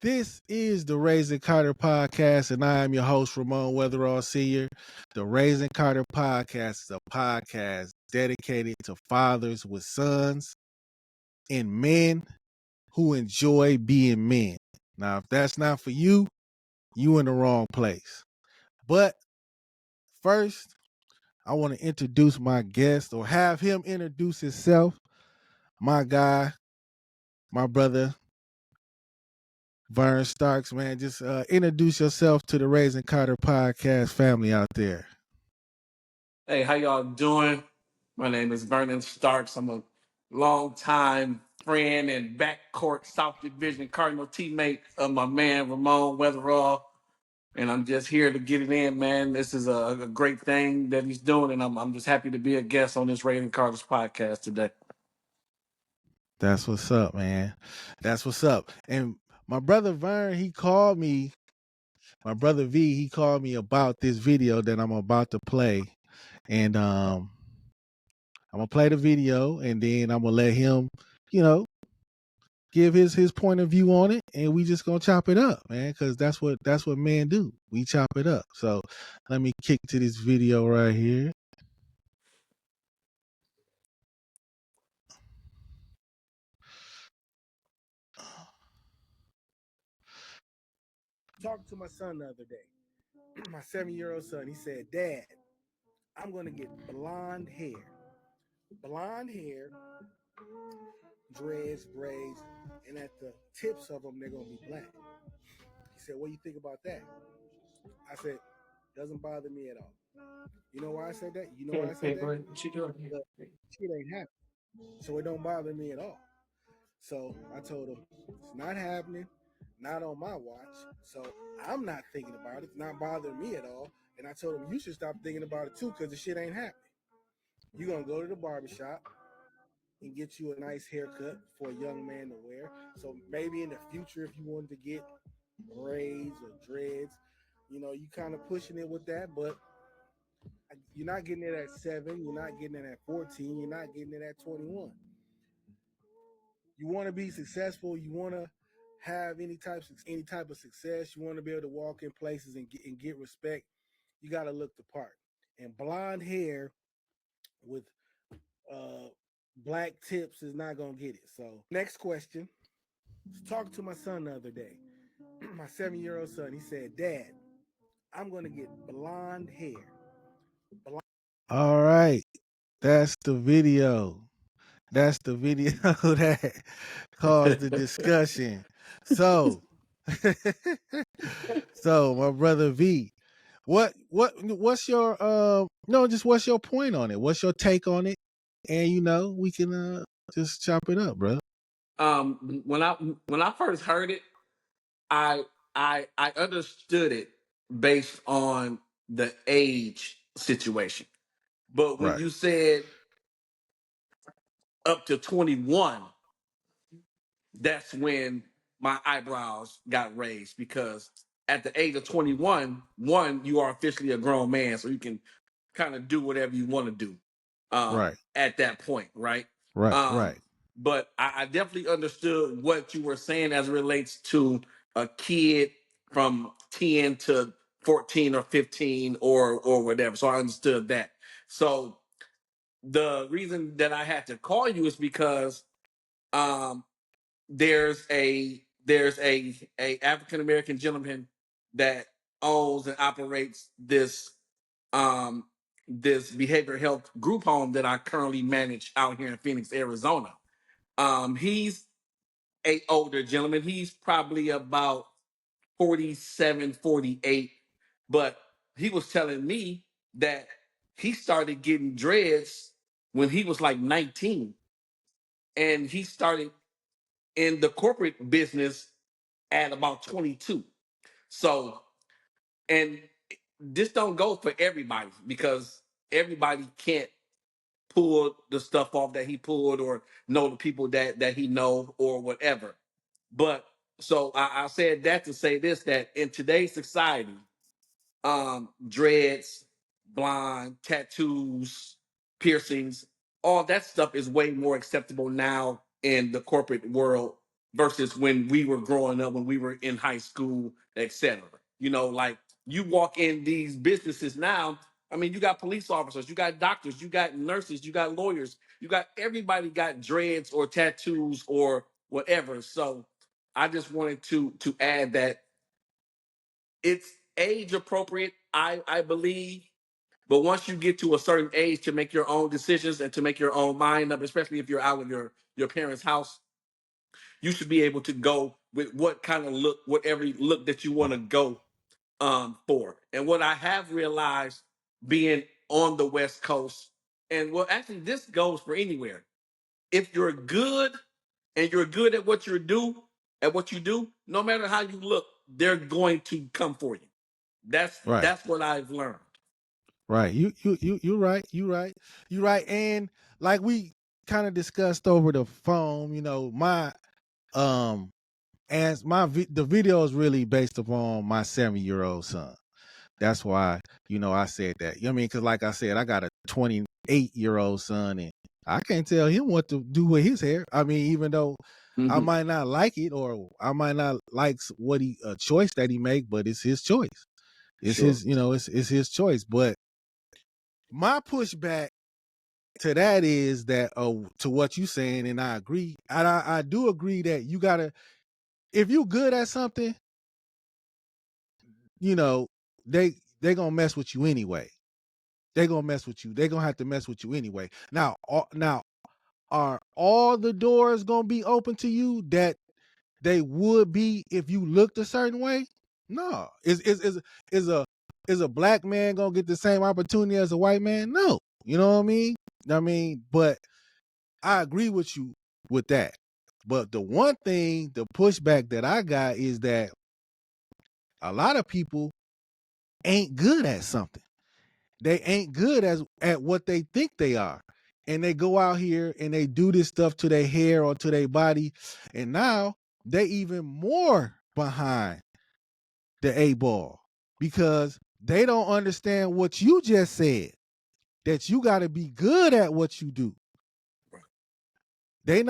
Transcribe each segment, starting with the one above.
This is the Raising Carter podcast, and I am your host, Ramon Weather, Senior. The Raising Carter podcast is a podcast dedicated to fathers with sons and men who enjoy being men. Now, if that's not for you, you in the wrong place. But first, I want to introduce my guest or have him introduce himself. My guy, my brother, Vernon Starks, man. Just introduce yourself to the Raising Carter podcast family out there. Hey, how y'all doing? My name is Vernon Starks. I'm a longtime friend and backcourt South Division Cardinal teammate of my man Ramon Weather, and I'm just here to get it in, man. This is a great thing that he's doing, and I'm just happy to be a guest on this Raven Carter's podcast today. That's what's up, man. That's what's up. And my brother Vern, he called me. My brother V, he called me about this video that I'm about to play, and I'm gonna play the video, and then I'm gonna let him, give his point of view on it, and we just gonna chop it up, man, because that's what men do. We chop it up. So let me kick to this video right here. Talking to my son the other day, my 7-year-old son. He said, "Dad, I'm gonna get blonde hair, dreads, braids, and at the tips of them, they're gonna be black." He said, "What do you think about that?" I said, "Doesn't bother me at all." You know why I said that? You know why I said that? What you doing here? Shit ain't happening, so it don't bother me at all. So I told him, it's not happening, not on my watch. So I'm not thinking about it. It's not bothering me at all. And I told him, you should stop thinking about it too, because the shit ain't happening. You're going to go to the barbershop and get you a nice haircut for a young man to wear. So maybe in the future, if you wanted to get braids or dreads, you kind of pushing it with that, but you're not getting it at 7, you're not getting it at 14, you're not getting it at 21. You want to be successful, you want to have any type of success, you want to be able to walk in places and get respect, you got to look the part. And blonde hair with black tips is not going to get it. So next question. I was talking to my son the other day, my 7-year-old son. He said, "Dad, I'm going to get blonde hair." All right. That's the video. That's the video that caused the discussion. So, so my brother V, what's your just what's your point on it? What's your take on it? And we can just chop it up, bro. When I first heard it, I I understood it based on the age situation. But when Right. you said up to 21, that's when my eyebrows got raised, because at the age of 21, you are officially a grown man, so you can kind of do whatever you want to do Right. at that point, right? Right. Um, Right. but I definitely understood what you were saying as it relates to a kid from 10 to 14 or 15 or whatever. So I understood that. So the reason that I had to call you is because um, there's a African American gentleman that owns and operates this behavioral health group home that I currently manage out here in Phoenix, Arizona. He's a older gentleman. He's probably about 47, 48, but he was telling me that he started getting dreads when he was like 19, and he started in the corporate business at about 22. So, and this don't go for everybody, because everybody can't pull the stuff off that he pulled, or know the people that he know, or whatever. But so I said that to say this, that in today's society, dreads, blonde, tattoos, piercings, all that stuff is way more acceptable now in the corporate world versus when we were growing up, when we were in high school, etc. You know, like you walk in these businesses now. I mean, you got police officers, you got doctors, you got nurses, you got lawyers, you got everybody got dreads or tattoos or whatever. So I just wanted to add that it's age appropriate, I believe. But once you get to a certain age to make your own decisions and to make your own mind up, especially if you're out of your parents' house, you should be able to go with what kind of look, whatever look that you want to go for. And what I have realized being on the West Coast, and well, actually, this goes for anywhere. If you're good and you're good at what you do, no matter how you look, they're going to come for you. That's Right. that's what I've learned. Right. You right. You right. You right. And like we kind of discussed over the phone, my as the video is really based upon my 7-year-old son. That's why, I said that. You know what I mean? Because like I said, I got a 28-year-old son, and I can't tell him what to do with his hair. I mean, even though I Mm-hmm. might not like it, or I might not like what a choice that he make, but it's his choice. It's Sure. his, it's his choice. But my pushback to that is that, to what you saying, and I agree. I do agree that you gotta, if you good at something, they gonna mess with you anyway. They gonna mess with you. They gonna have to mess with you anyway. Now, are all the doors gonna be open to you that they would be if you looked a certain way? No. Is a black man gonna get the same opportunity as a white man? No. You know what I mean? But I agree with you with that. But the one thing, the pushback that I got is that a lot of people ain't good at something. They ain't good at what they think they are. And they go out here and they do this stuff to their hair or to their body. And now they even more behind the A ball because they don't understand what you just said, that you got to be good at what you do. Right. They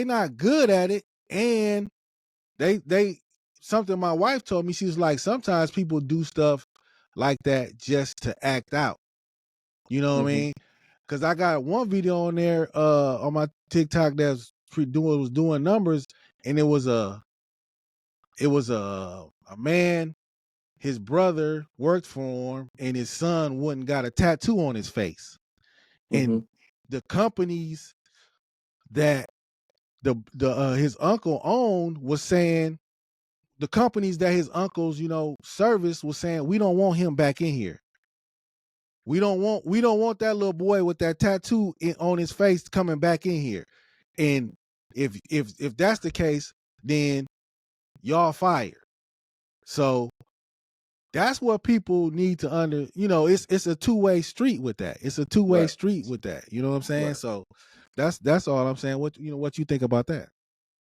not good at it. And they something my wife told me, she was like, sometimes people do stuff like that just to act out. You know what I Mm-hmm. mean? Because I got one video on there on my TikTok that's doing numbers, and it was a man. His brother worked for him, and his son wouldn't got a tattoo on his face. Mm-hmm. And the companies that the his uncle owned was saying, the companies that his uncle's service was saying, we don't want him back in here. We don't want that little boy with that tattoo on his face coming back in here. And if that's the case, then y'all fired. So that's what people need to it's a two-way street with that. It's a two-way Right. street with that. You know what I'm saying? Right. So that's all I'm saying. What you think about that?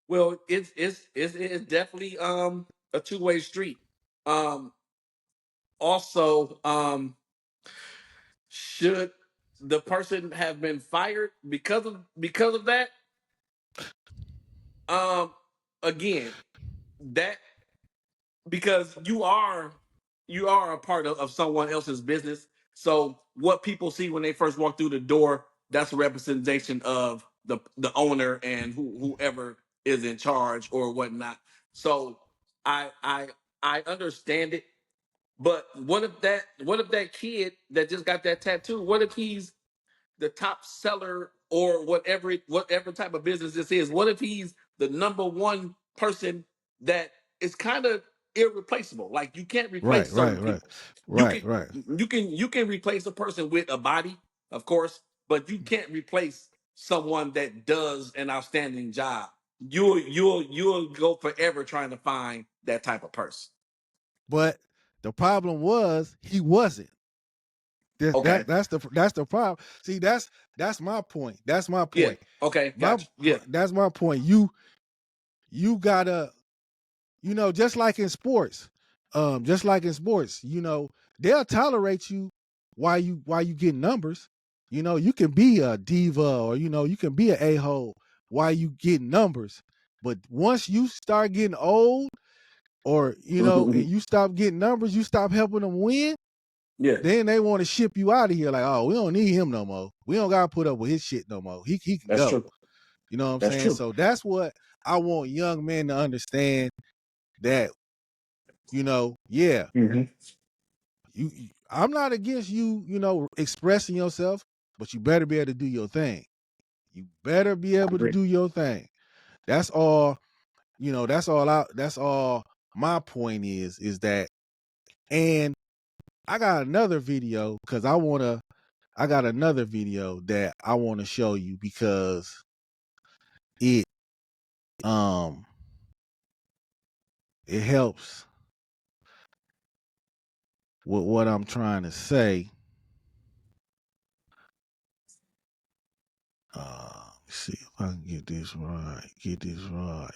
Well, it's definitely a two-way street. Um Also, should the person have been fired because of that? Um Again, that because you are a part of someone else's business. So what people see when they first walk through the door, that's a representation of the owner and whoever is in charge or whatnot. So I I I understand it, but what if that kid that just got that tattoo, what if he's the top seller or whatever type of business this is? What if he's the number one person that is kind of irreplaceable? Like you can't Right, replace certain right, right. people. You Right, can right. you can replace a person with a body, of course, but you can't replace someone that does an outstanding job. You'll go forever trying to find that type of person. But the problem was he wasn't. Okay. That's the problem. See, that's my point. That's my Yeah. point. Okay. Gotcha. Yeah. That's my point. You gotta, just like in sports, they'll tolerate you while you get numbers. You can be a diva, or you can be an a-hole while you get numbers. But once you start getting old, or and you stop getting numbers, you stop helping them win, then they want to ship you out of here. Like, oh, we don't need him no more. We don't gotta put up with his shit no more. He can That's go. true. You know what I'm That's saying? true. So that's what I want young men to understand, that, yeah, I'm not against you, expressing yourself, but you better be able to do your thing. You better be able to do your thing. That's all, that's all my point is that. And I got another video because I got another video that I want to show you, because it it helps with what I'm trying to say. Let's see if I can get this right.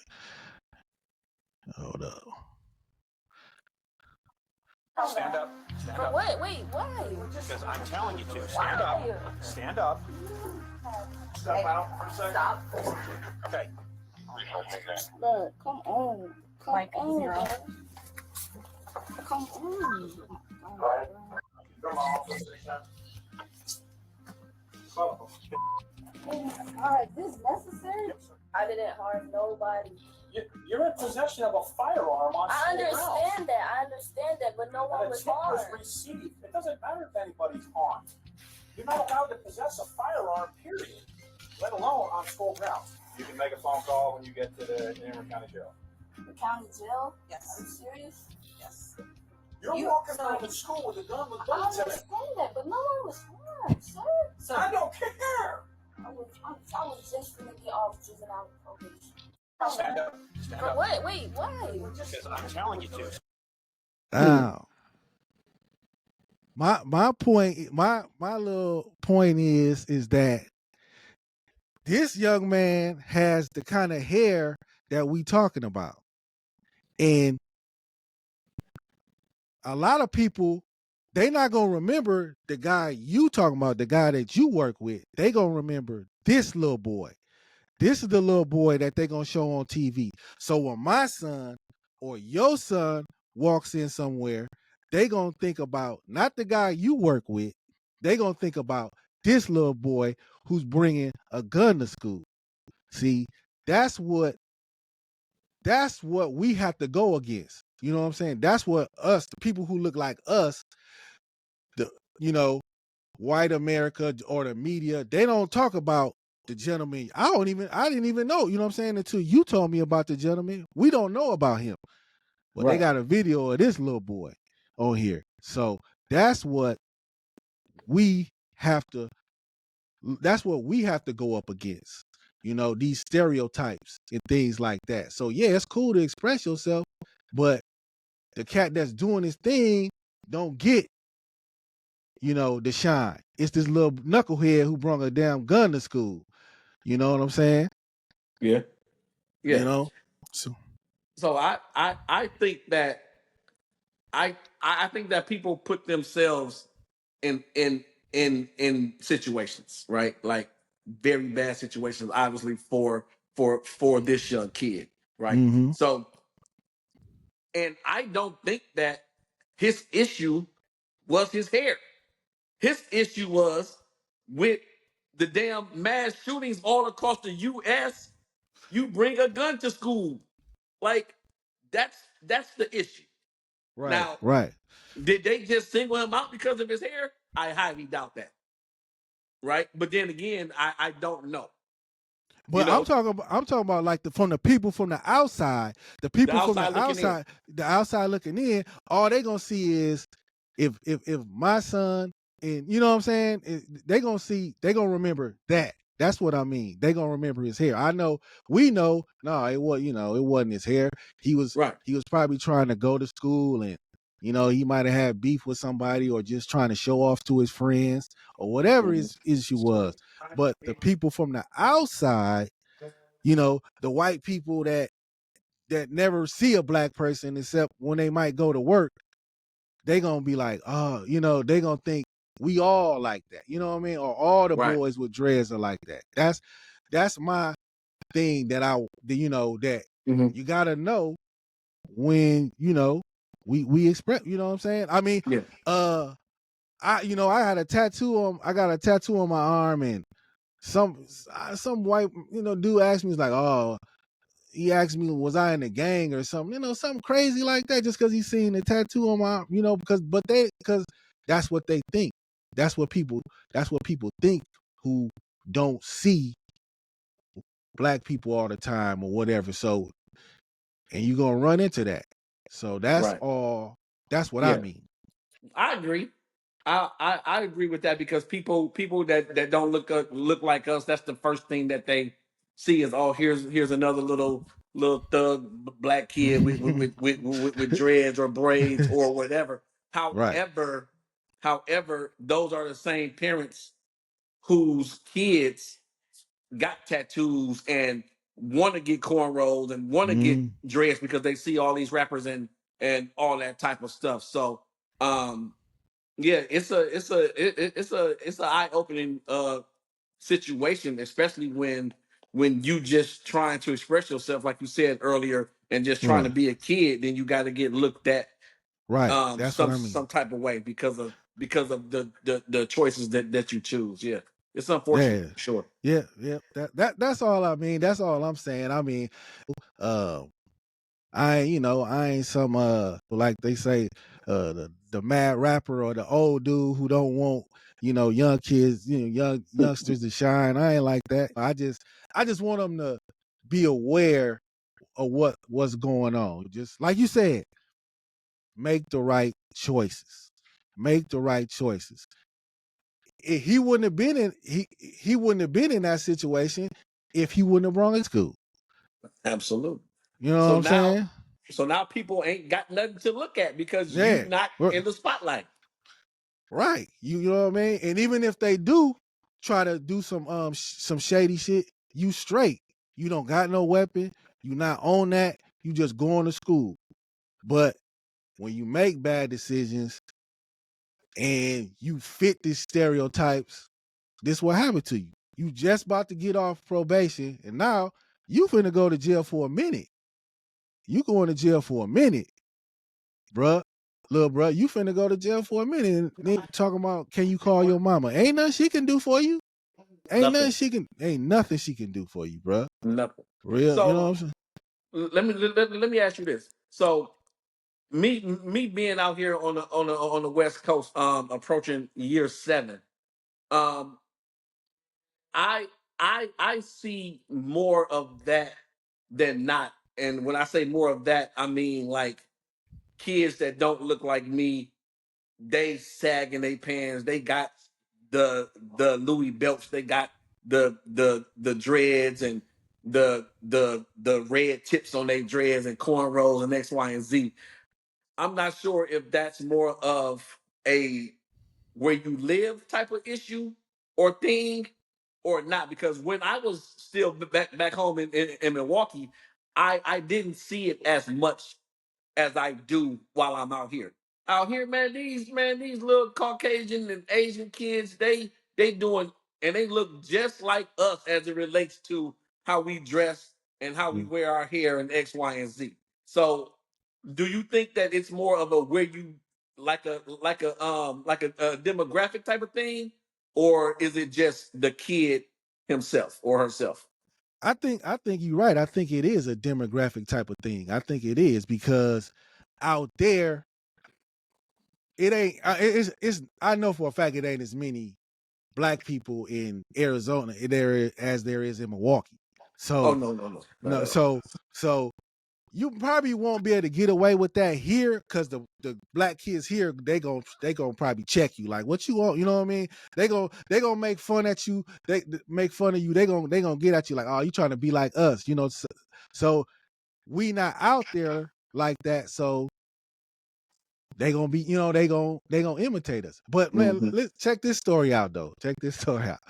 Hold up. Stand up. Stand up. What? Wait, why? Because I'm telling you to. Stand up. Stand up. Step out for a second. Stop. Okay. Look, come on. Come on. Come on. Oh my God, this necessary? I didn't harm nobody. You're in possession of a firearm on I school grounds. understand that, but no one And a was tip was harmed. received. It doesn't matter if anybody's harmed. You're not allowed to possess a firearm, period, let alone on school grounds. You can make a phone call when you get to the Emory County Jail. The county jail? Yes. Are you serious? Yes. You're walking around in school with a gun with I bullets in it. understand that, but no one was harmed, sir. So I don't care. I was just gonna get off juvenile probation. Stand up. Stand up. What? Wait, why? Because I'm telling you to. Now, my point, my little point is that this young man has the kind of hair that we talking about, and a lot of people, they not gonna remember the guy you talking about, the guy that you work with. They gonna remember this little boy. This is the little boy that they gonna show on TV. So when my son or your son walks in somewhere, they gonna think about not the guy you work with. They gonna think about this little boy who's bringing a gun to school. See, that's what we have to go against. You know what I'm saying? That's what us, the people who look like us, the white America or the media, they don't talk about the gentleman. I didn't even know, you know what I'm saying, until you told me about the gentleman. We don't know about him. But They got a video of this little boy on here. So that's what we have to go up against. These stereotypes and things like that. So yeah, it's cool to express yourself, but the cat that's doing his thing don't get the shine. It's this little knucklehead who brought a damn gun to school. You know what I'm saying? Yeah. So So I think that I think that people put themselves in situations, right? Like very bad situations, obviously for this young kid, right? Mhm. So, and I don't think that his issue was his hair. His issue was with the damn mass shootings all across the U.S. You bring a gun to school, like that's the issue. Right. Now, right. did they just single him out because of his hair? I highly doubt that. Right, but then again, I don't know. But I'm talking about like from the people from the outside, the people from the outside looking in. All they gonna see is if my son, and you know what I'm saying, they gonna remember that. That's what I mean. They gonna remember his hair. We know. No, it wasn't his hair. He was probably trying to go to school, and he might have had beef with somebody, or just trying to show off to his friends, or whatever his issue was. But the people from the outside, the white people that never see a black person except when they might go to work, they gonna be like, oh, they gonna think we all like that. You know what I mean? Or all the boys with dreads are like that. That's my thing that that Mhm. you gotta know when we express. You know what I'm saying? I mean, Yeah. I had a tattoo on. I got a tattoo on my arm, and some white dude asked me, he's like, oh, he asked me, was I in a gang or something? Something crazy like that, just because he seen the tattoo on my arm. Because that's what they think. That's what people think who don't see black people all the time or whatever. So, and you're gonna run into that. So that's Right. all. That's what I Yeah. mean. I agree. I agree with that because people that don't look like us, that's the first thing that they see is, oh, here's another little thug black kid with dreads or braids or whatever. Right. However, those are the same parents whose kids got tattoos and want to get cornrows and want to get Mm, dreads because they see all these rappers and all that type of stuff. So yeah, it's a eye opening situation, especially when you just trying to express yourself like you said earlier and just trying to right. be a kid, then you got to get looked at Right. That's what I mean. some type of way because of the choices that you choose. Yeah, it's unfortunate Yeah. for sure. Yeah. Yeah. That's all I mean. That's all I'm saying. I mean, uh, I ain't some like they say, the mad rapper or the old dude who don't want young kids, youngsters to shine. I ain't like that. I just want them to be aware of what's going on. Just like you said, make the right choices. Make the right choices. He wouldn't have been in he wouldn't have been in that situation if he wouldn't have brought it to school. Absolutely. You know what So I'm now, saying? so now people ain't got nothing to look at because you Yeah. not in the spotlight. Right. You know what I mean? And even if they do try to do some shady shit, you straight. You don't got no weapon. You not on that. You just going to school. But when you make bad decisions and you fit these stereotypes, this what happened to you. You just about to get off probation, and now you finna go to jail for a minute. You going to jail for a minute, bruh. Little bruh, you finna go to jail for a minute. And then talking about, can you call your mama? Ain't nothing she can do for you. Nothing. Ain't nothing she can do for you, bruh. Nothing. Real, you know So what I'm saying? let me ask you this. So me being out here on the West Coast, approaching year 7, um, I I see more of that than not. And when I say more of that, I mean like kids that don't look like me, they sagging their pants. They got the Louis belts. They got the dreads and the red tips on their dreads and cornrows and X, Y, and Z. I'm not sure if that's more of a where you live type of issue or thing or not. Because when I was still back home in Milwaukee, I didn't see it as much as I do while I'm out here. Out here, man, these little Caucasian and Asian kids, they doing and they look just like us as it relates to how we dress and how we Mm. wear our hair and X, Y, and Z. So, do you think that it's more of a where you like a demographic type of thing, or is it just the kid himself or herself? I think you're right. I think it is a demographic type of thing. I think it is because out there, it ain't. It's. I know for a fact it ain't as many black people in Arizona as there is in Milwaukee. Oh So no, not no, at all. so you probably won't be able to get away with that here because the black kids here they gonna probably check you like what you want. You know what I mean? They gonna make fun at you. They make fun of you. They gonna get at you like, oh, you trying to be like us. So we not out there like that. So they gonna be, they gonna imitate us. But man, Mhm. let's check this story out though. Check this story out.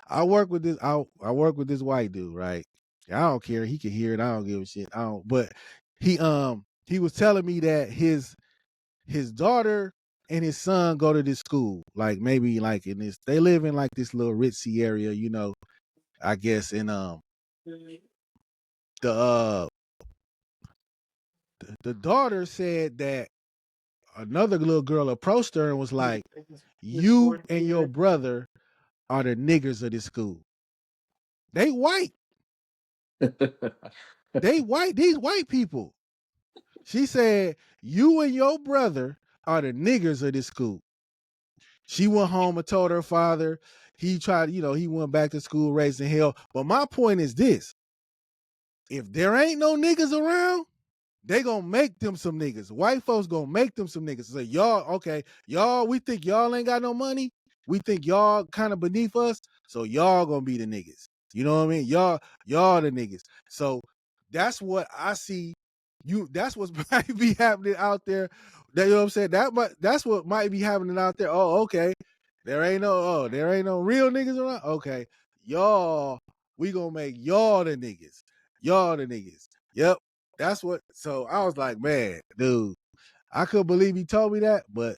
I work with this white dude, right? I don't care. He can hear it. I don't give a shit. I don't. But he was telling me that his daughter and his son go to this school, like maybe like in this. They live in like this little ritzy area, I guess in the the daughter said that another little girl approached her and was like, "You and your brother are the niggers of this school. They white. They white. These white people." She said, "You and your brother are the niggers of this school." She went home and told her father. He tried, he went back to school raising hell. But my point is this: if there ain't no niggas around, they gonna make them some niggas. White folks gonna make them some niggas. So y'all, okay, y'all, we think y'all ain't got no money. We think y'all kind of beneath us. So y'all gonna be the niggas. You know what I mean? Y'all the niggas. So that's what I see. That's what might be happening out there. That, you know what I'm saying? That's what might be happening out there. Oh, okay. There ain't no real niggas around. Okay. Y'all, we gonna make y'all the niggas. Y'all the niggas. Yep. That's what. So I was like, man, dude, I couldn't believe he told me that, but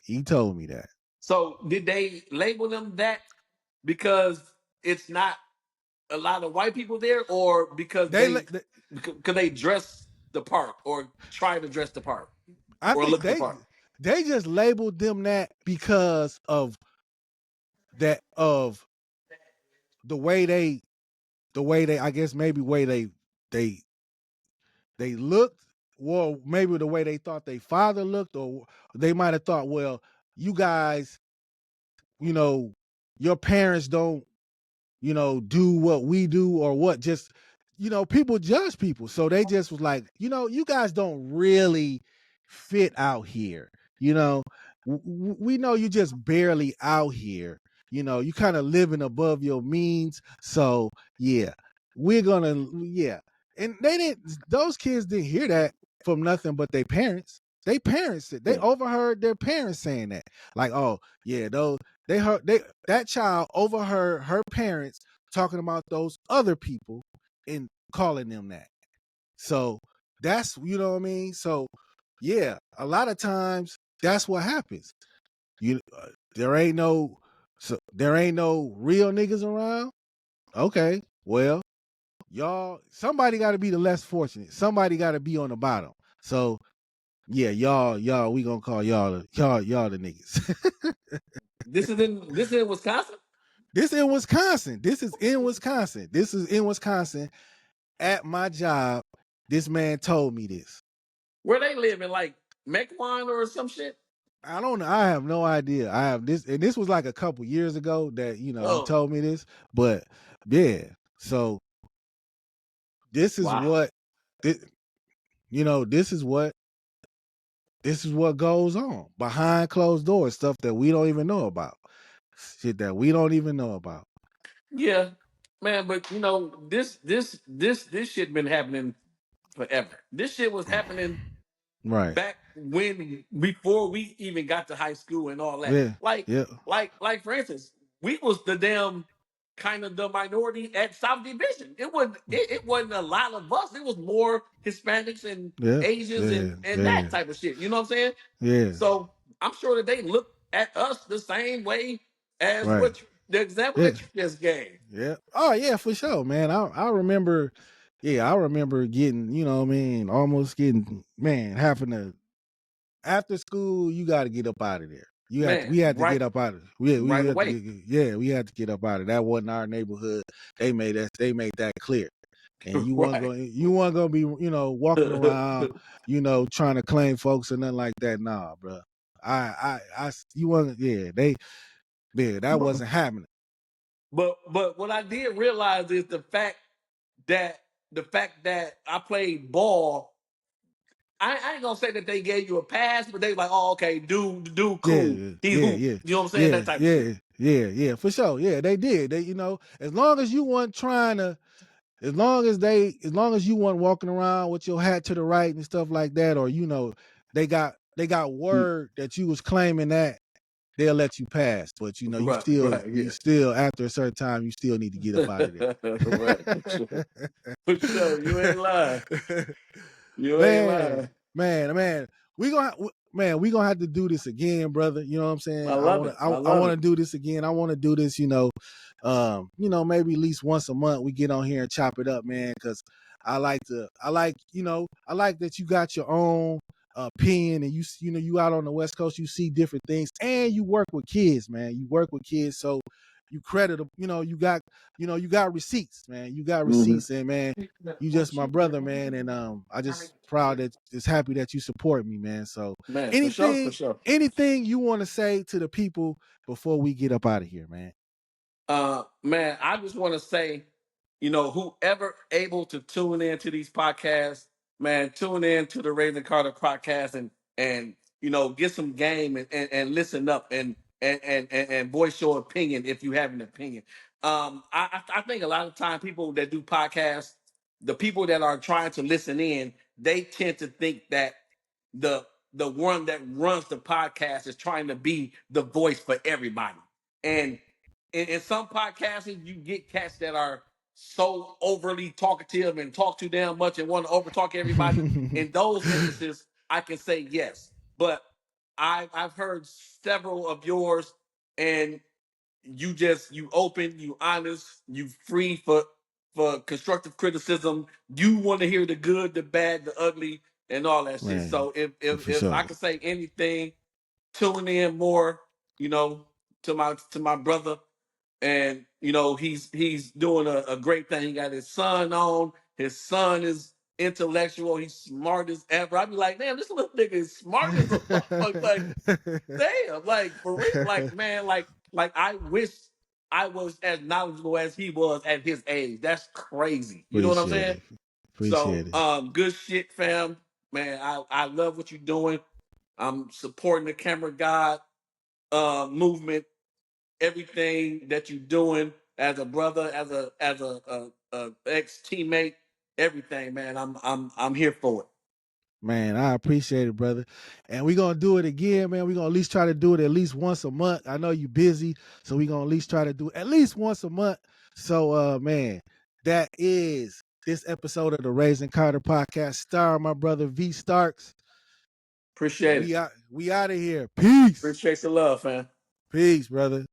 he told me that. So did they label them that because it's not a lot of white people there, or because they dress the part or try to dress the part I or think look the part? they just labeled them that because of that of the way they I guess maybe way they looked, well, maybe the way they thought their father looked, or they might have thought, well, you guys, your parents don't, do what we do, or what, just, people judge people. So they just was like, you guys don't really fit out here. We know you just barely out here. You kind of living above your means. So yeah, yeah. And those kids didn't hear that from nothing but their parents. They parents, they overheard their parents saying that. Like, oh yeah, that child overheard her parents talking about those other people and calling them that. So that's, you know what I mean? So yeah, a lot of times that's what happens. There ain't no real niggas around. Okay, well, somebody got to be the less fortunate. Somebody got to be on the bottom. So yeah, y'all, we gonna call y'all the niggas. This is in Wisconsin. This in Wisconsin. This is in Wisconsin. This is in Wisconsin. At my job, this man told me this. Where they live in, like Mequon or some shit? I don't know. I have no idea. I have this, and this was like a couple years ago that he told me this. But yeah, so this is what this is what goes on behind closed doors, stuff that we don't even know about. Shit that we don't even know about. Yeah, man, but this shit been happening forever. This shit was happening Right. back before we even got to high school and all that. Yeah. Like, Yeah. like for instance, we was the damn kind of the minority at South Division. It wasn't a lot of us. It was more Hispanics and Yeah. Asians Yeah. and that type of shit. You know what I'm saying? Yeah. So I'm sure that they look at us the same way as Right. the example Yeah. that you just gave. Yeah. Oh yeah, for sure, man. I remember. Yeah, I remember getting, almost getting, having to, after school, you got to get up out of there. We had to get up out of it. We Right had away. we had to get up out of that. Wasn't our neighborhood. They made that clear. And you weren't gonna be, walking around, trying to claim folks or nothing like that. Nah, bro. You wasn't. That wasn't happening. But what I did realize is the fact that I played ball. I ain't gonna say that they gave you a pass, but they like, oh, okay, dude, cool. He hoop. You know what I'm saying? That type of shit. Yeah, for sure. Yeah, they did. They, as long as you weren't trying to, as long as you weren't walking around with your hat to the right and stuff like that, or they got word that you was claiming that, they'll let you pass. But you still after a certain time, you still need to get up out of there. Right. For sure. You ain't lying. You ain't lying. Man, we gonna have to do this again, brother. You know what I'm saying? I love it. I want to do this again. I want to do this, maybe at least once a month we get on here and chop it up, man, because I like that you got your own opinion, and you out on the West Coast, you see different things, and you work with kids, man. You work with kids, so you credit, you got receipts, man. You got receipts, and man, you just my brother, man, and I just happy that you support me, man. So Man, for sure. anything you want to say to the people before we get up out of here, man? Man, I just want to say, whoever able to tune in to these podcasts, man, tune in to the Raven Carter podcast and get some game and listen up and voice your opinion if you have an opinion. I think a lot of time people that do podcasts, the people that are trying to listen in, they tend to think that the the one that runs the podcast is trying to be the voice for everybody. And in some podcasting, you get cats that are so overly talkative and talk too damn much and want to overtalk everybody. In those instances, I can say yes. But I've heard several of yours, and you open, you honest, you free for constructive criticism. You want to hear the good, the bad, the ugly, and all that shit. Man, So if sure. I could say anything, tune in more, to my brother. And he's doing a great thing. He got his son on. His son is intellectual. He's smart as ever. I'd be like, damn, this little nigga is smart as a motherfucker. Like, damn, like for real, like man, like I wish I was as knowledgeable as he was at his age. That's crazy. You know what I'm saying? Appreciate So, good shit, fam. Man, I love what you're doing. I'm supporting the Camera God movement. Everything that you're doing as a brother, as a ex teammate, everything, man. I'm here for it. Man, I appreciate it, brother. And we're going to do it again, man. We're going to at least try to do it at least once a month. I know you're busy, so we're going to at least try to do it at least once a month. So, man, that is this episode of the Raising Carter podcast, starring my brother V Starks. Appreciate it. We out of here. Peace. Appreciate the love, fam. Peace, brother.